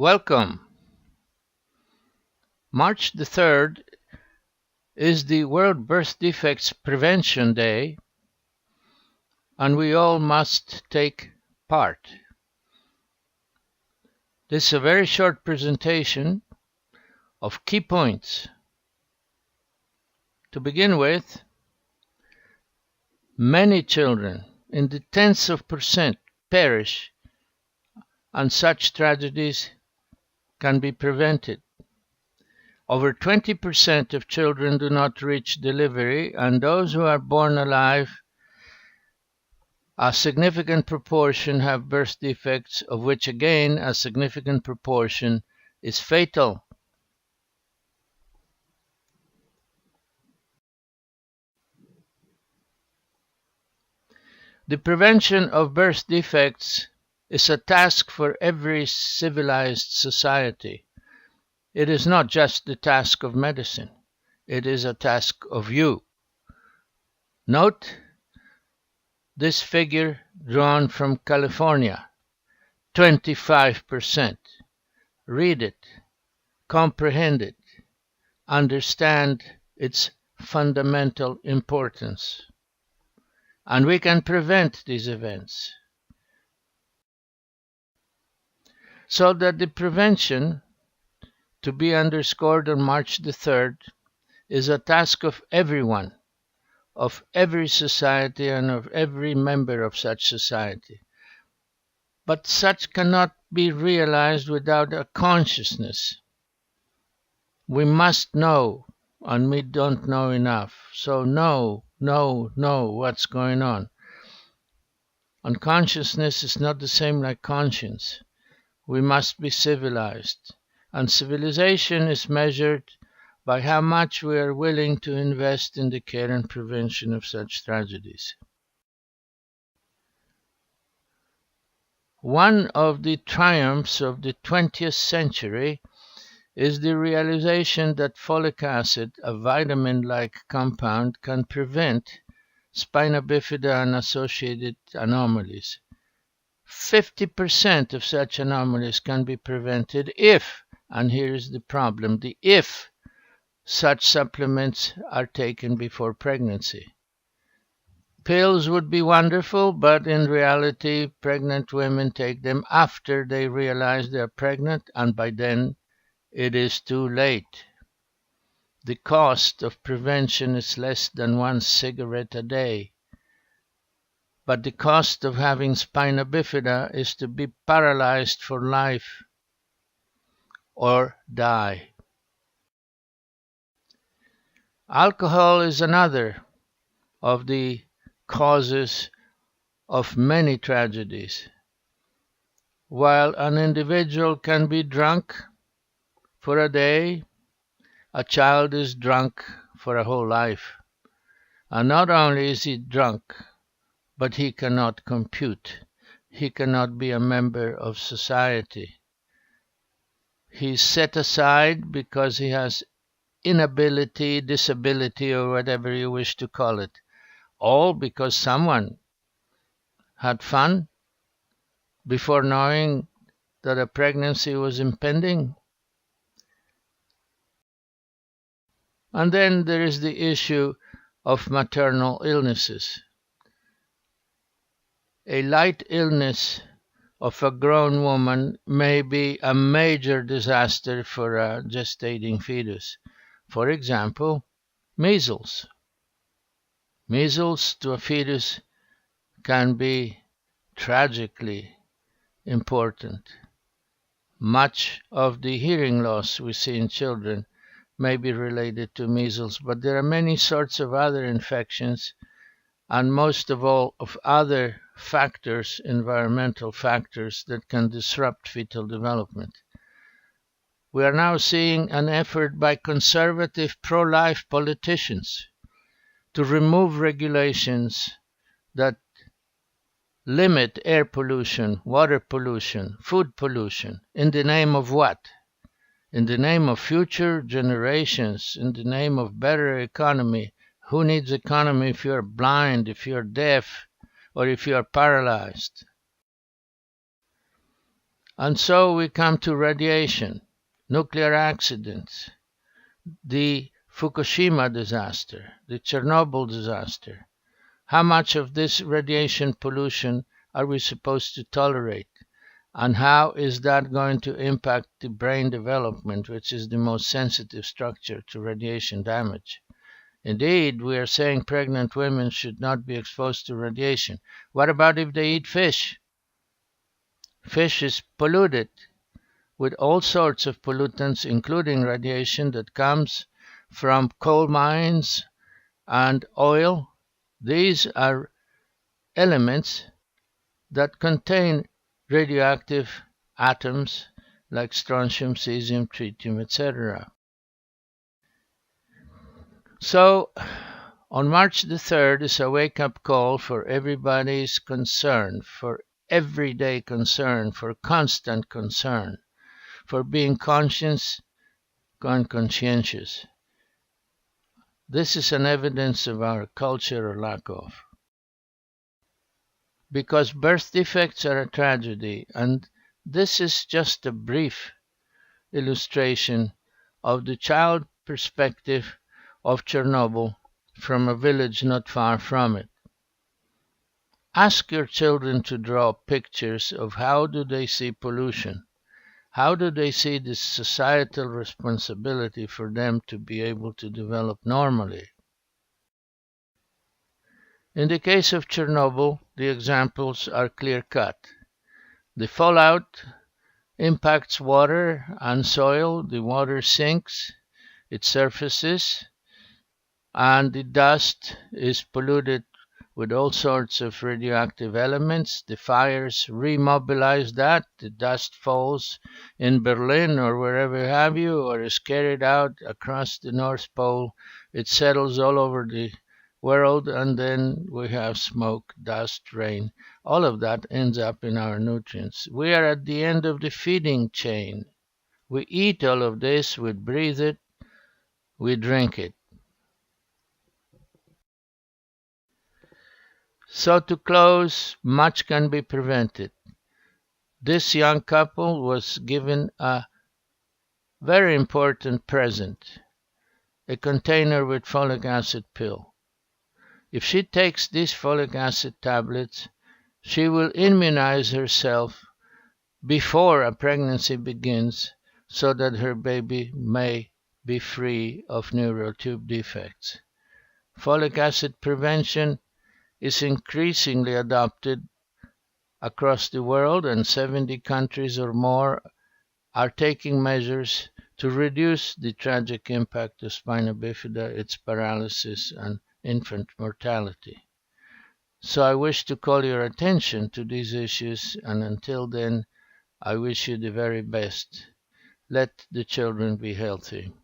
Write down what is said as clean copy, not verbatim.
Welcome. March the 3rd is the World Birth Defects Prevention Day, and we all must take part. This is a very short presentation of key points. To begin with, many children, in the tens of percent, perish, and such tragedies can be prevented. Over 20% of children do not reach delivery, and those who are born alive, a significant proportion have birth defects, of which again a significant proportion is fatal. The prevention of birth defects is a task for every civilized society. It is not just the task of medicine. It is a task of you. Note this figure drawn from California, 25%. Read it, comprehend it, understand its fundamental importance. And we can prevent these events. So that the prevention, to be underscored on March the 3rd, is a task of everyone, of every society and of every member of such society. But such cannot be realized without a consciousness. We must know, and we don't know enough. So know what's going on. And consciousness is not the same like conscience. We must be civilized. And civilization is measured by how much we are willing to invest in the care and prevention of such tragedies. One of the triumphs of the 20th century is the realization that folic acid, a vitamin-like compound, can prevent spina bifida and associated anomalies. 50% of such anomalies can be prevented if, and here is the problem, the if such supplements are taken before pregnancy. Pills would be wonderful, but in reality, pregnant women take them after they realize they are pregnant, and by then it is too late. The cost of prevention is less than 1 cigarette a day. But the cost of having spina bifida is to be paralyzed for life or die. Alcohol is another of the causes of many tragedies. While an individual can be drunk for a day, a child is drunk for a whole life. And not only is he drunk, but he cannot compute. He cannot be a member of society. He's set aside because he has inability, disability, or whatever you wish to call it. All because someone had fun before knowing that a pregnancy was impending. And then there is the issue of maternal illnesses. A light illness of a grown woman may be a major disaster for a gestating fetus. For example, measles. Measles to a fetus can be tragically important. Much of the hearing loss we see in children may be related to measles, but there are many sorts of other infections, and most of all of other factors, environmental factors, that can disrupt fetal development. We are now seeing an effort by conservative pro-life politicians to remove regulations that limit air pollution, water pollution, food pollution. In the name of what? In the name of future generations, in the name of better economy. Who needs economy if you're blind, if you're deaf, or if you're paralyzed? And so we come to radiation, nuclear accidents, the Fukushima disaster, the Chernobyl disaster. How much of this radiation pollution are we supposed to tolerate? And how is that going to impact the brain development, which is the most sensitive structure to radiation damage? Indeed, we are saying pregnant women should not be exposed to radiation. What about if they eat fish? Fish is polluted with all sorts of pollutants, including radiation that comes from coal mines and oil. These are elements that contain radioactive atoms like strontium, cesium, tritium, etc. So, on March the 3rd is a wake-up call for everybody's concern, for everyday concern, for constant concern, for being conscious and conscientious. This is an evidence of our culture or lack of. Because birth defects are a tragedy, and this is just a brief illustration of the child perspective of Chernobyl from a village not far from it. Ask your children to draw pictures of how do they see pollution. How do they see this societal responsibility for them to be able to develop normally? In the case of Chernobyl, the examples are clear-cut. The fallout impacts water and soil, the water sinks, it surfaces, and the dust is polluted with all sorts of radioactive elements. The fires remobilize that, the dust falls in Berlin or wherever have you, or is carried out across the North Pole. It settles all over the world, and then we have smoke, dust, rain. All of that ends up in our nutrients. We are at the end of the feeding chain. We eat all of this, we breathe it, we drink it. So to close, much can be prevented. This young couple was given a very important present, a container with folic acid pill. If she takes these folic acid tablets, she will immunize herself before a pregnancy begins so that her baby may be free of neural tube defects. Folic acid prevention is increasingly adopted across the world, and 70 countries or more are taking measures to reduce the tragic impact of spina bifida, its paralysis, and infant mortality. So I wish to call your attention to these issues, and until then, I wish you the very best. Let the children be healthy.